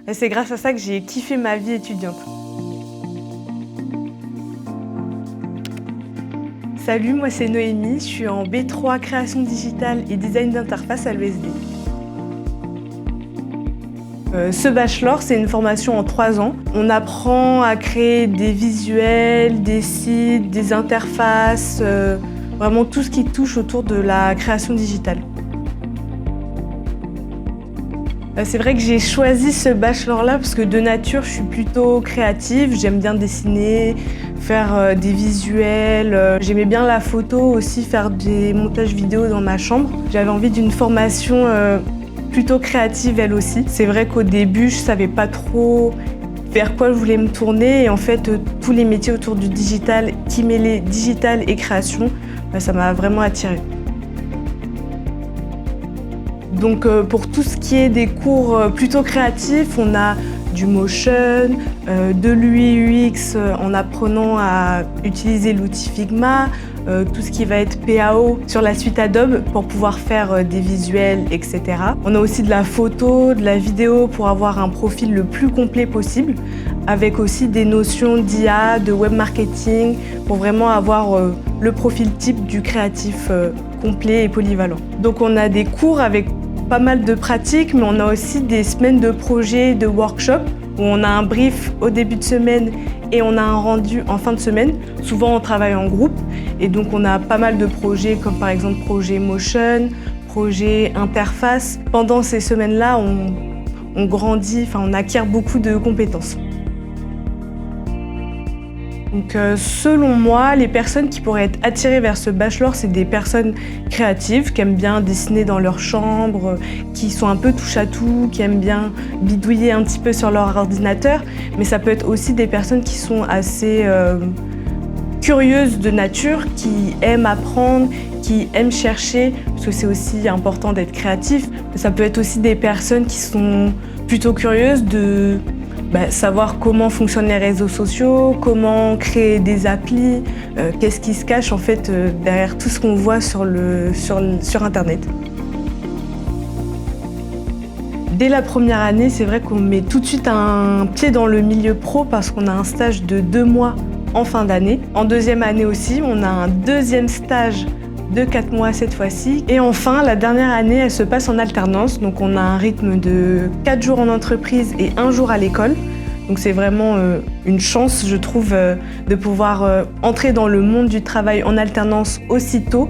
Et c'est grâce à ça que j'ai kiffé ma vie étudiante. Salut, moi c'est Noémie, je suis en B3 création digitale et design d'interface à l'ESD. Ce bachelor, c'est une formation en 3 ans. On apprend à créer des visuels, des sites, des interfaces, vraiment tout ce qui touche autour de la création digitale. C'est vrai que j'ai choisi ce bachelor-là parce que de nature, je suis plutôt créative. J'aime bien dessiner, faire des visuels. J'aimais bien la photo aussi, faire des montages vidéo dans ma chambre. J'avais envie d'une formation plutôt créative elle aussi. C'est vrai qu'au début, je savais pas trop vers quoi je voulais me tourner. Et en fait, tous les métiers autour du digital, qui mêlaient digital et création, ça m'a vraiment attirée. Donc pour tout ce qui est des cours plutôt créatifs, on a du motion, de l'UI UX en apprenant à utiliser l'outil Figma, tout ce qui va être PAO sur la suite Adobe pour pouvoir faire des visuels, etc. On a aussi de la photo, de la vidéo pour avoir un profil le plus complet possible, avec aussi des notions d'IA, de web marketing, pour vraiment avoir le profil type du créatif complet et polyvalent. Donc on a des cours avec pas mal de pratiques, mais on a aussi des semaines de projets, de workshops, où on a un brief au début de semaine et on a un rendu en fin de semaine. Souvent, on travaille en groupe et donc on a pas mal de projets, comme par exemple projet motion, projet interface. Pendant ces semaines-là, on grandit, on acquiert beaucoup de compétences. Donc, selon moi, les personnes qui pourraient être attirées vers ce bachelor, c'est des personnes créatives, qui aiment bien dessiner dans leur chambre, qui sont un peu touche-à-tout, qui aiment bien bidouiller un petit peu sur leur ordinateur. Mais ça peut être aussi des personnes qui sont assez curieuses de nature, qui aiment apprendre, qui aiment chercher, parce que c'est aussi important d'être créatif. Ça peut être aussi des personnes qui sont plutôt curieuses de savoir comment fonctionnent les réseaux sociaux, comment créer des applis, qu'est-ce qui se cache en fait derrière tout ce qu'on voit sur Internet. Dès la première année, c'est vrai qu'on met tout de suite un pied dans le milieu pro parce qu'on a un stage de 2 mois en fin d'année. En deuxième année aussi, on a un deuxième stage de 4 mois cette fois-ci. Et enfin, la dernière année, elle se passe en alternance. Donc on a un rythme de 4 jours en entreprise et 1 jour à l'école. Donc c'est vraiment une chance, je trouve, de pouvoir entrer dans le monde du travail en alternance aussitôt.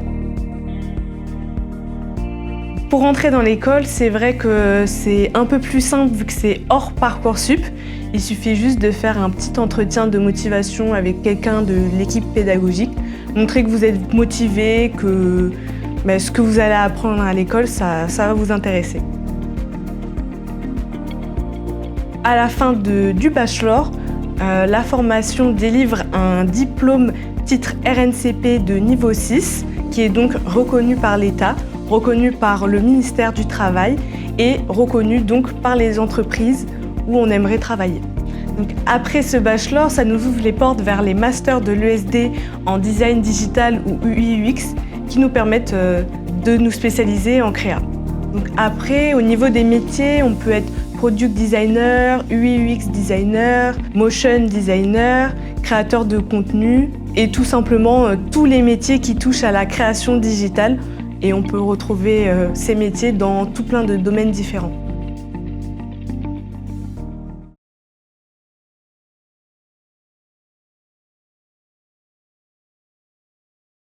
Pour entrer dans l'école, c'est vrai que c'est un peu plus simple vu que c'est hors Parcoursup. Il suffit juste de faire un petit entretien de motivation avec quelqu'un de l'équipe pédagogique, montrer que vous êtes motivé, que ce que vous allez apprendre à l'école, ça va vous intéresser. À la fin du bachelor, la formation délivre un diplôme titre RNCP de niveau 6, qui est donc reconnu par l'État, reconnu par le ministère du Travail et reconnu donc par les entreprises où on aimerait travailler. Donc après ce bachelor, ça nous ouvre les portes vers les masters de l'ESD en design digital ou UI UX qui nous permettent de nous spécialiser en créa. Donc après, au niveau des métiers, on peut être product designer, UI UX designer, motion designer, créateur de contenu et tout simplement tous les métiers qui touchent à la création digitale. Et on peut retrouver ces métiers dans tout plein de domaines différents.